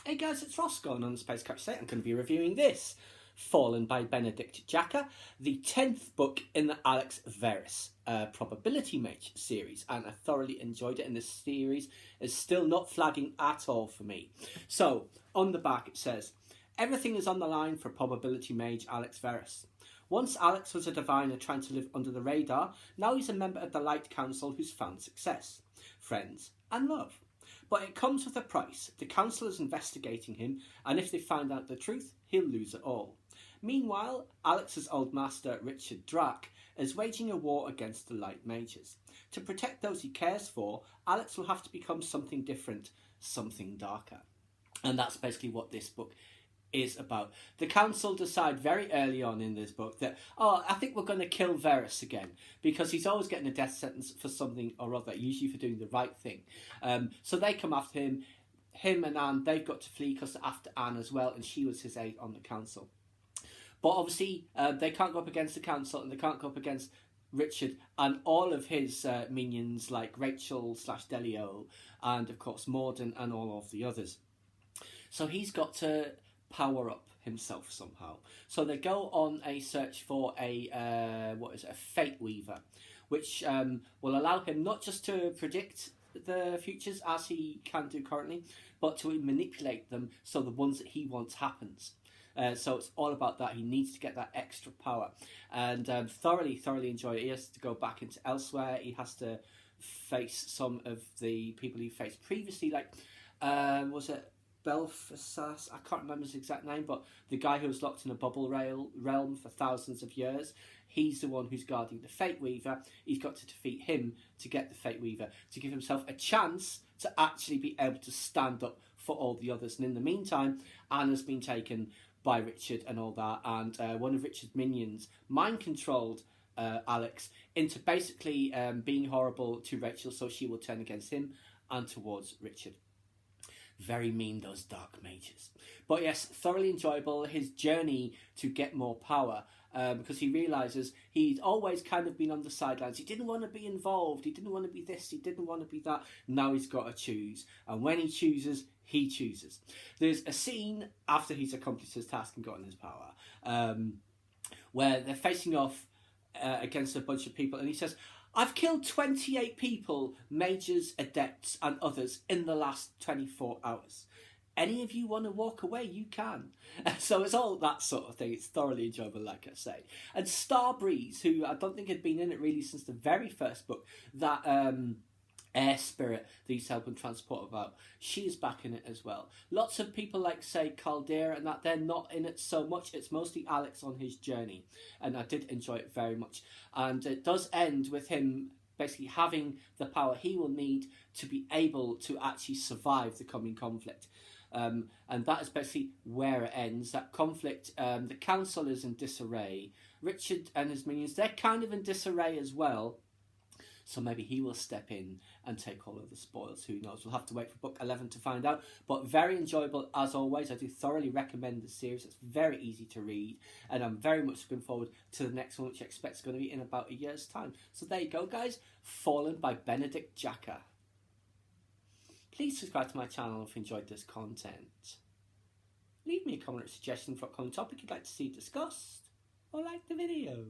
Hey guys, it's Ross going on the Space Couch today. I'm going to be reviewing this, Fallen by Benedict Jacka, the 10th book in the Alex Verus Probability Mage series, and I thoroughly enjoyed it, and this series is still not flagging at all for me. So, on the back it says, everything is on the line for Probability Mage Alex Verus. Once Alex was a diviner trying to live under the radar, now he's a member of the Light Council who's found success, friends, and love. But it comes with a price. The council is investigating him, and if they find out the truth, he'll lose it all. Meanwhile, Alex's old master, Richard Drack, is waging a war against the Light Mages. To protect those he cares for, Alex will have to become something different, something darker. And that's basically what this book is about. The council decide very early on in this book that, I think we're going to kill Verus again, because he's always getting a death sentence for something or other, usually for doing the right thing. So they come after him. Him and Anne, they've got to flee because they're after Anne as well, and she was his aide on the council. But obviously, they can't go up against the council, and they can't go up against Richard and all of his minions like Rachel / Delio, and of course Morden and all of the others. So he's got to power up himself somehow. So they go on a search for a fate weaver, which will allow him not just to predict the futures as he can do currently, but to manipulate them so the ones that he wants happens. So it's all about that. He needs to get that extra power, and thoroughly enjoy it. He has to go back into elsewhere. He has to face some of the people he faced previously, like was it Belfast? I can't remember his exact name, but the guy who was locked in a bubble realm for thousands of years, he's the one who's guarding the Fate Weaver. He's got to defeat him to get the Fate Weaver, to give himself a chance to actually be able to stand up for all the others. And in the meantime, Anna's been taken by Richard and all that, and one of Richard's minions mind-controlled Alex into basically being horrible to Rachel, so she will turn against him and towards Richard. Very mean, those dark mages. But yes, thoroughly enjoyable. His journey to get more power, because he realises he'd always kind of been on the sidelines. He didn't want to be involved. He didn't want to be this. He didn't want to be that. Now he's got to choose. And when he chooses, he chooses. There's a scene after he's accomplished his task and gotten his power, where they're facing off against a bunch of people. And he says, I've killed 28 people, mages, adepts, and others in the last 24 hours. Any of you want to walk away, you can. So it's all that sort of thing. It's thoroughly enjoyable, like I say. And Starbreeze, who I don't think had been in it really since the very first book, that air spirit that he's helping transport about, she's back in it as well. Lots of people like, say, Caldera and that, they're not in it so much. It's mostly Alex on his journey, and I did enjoy it very much. And it does end with him basically having the power he will need to be able to actually survive the coming conflict. And that is basically where it ends. That conflict, the council is in disarray. Richard and his minions, they're kind of in disarray as well. So maybe he will step in and take all of the spoils. Who knows? We'll have to wait for book 11 to find out. But very enjoyable as always. I do thoroughly recommend the series. It's very easy to read. And I'm very much looking forward to the next one, which I expect is going to be in about a year's time. So there you go, guys. Fallen by Benedict Jacka. Please subscribe to my channel if you enjoyed this content. Leave me a comment or suggestion for a upcoming topic you'd like to see discussed. Or like the video.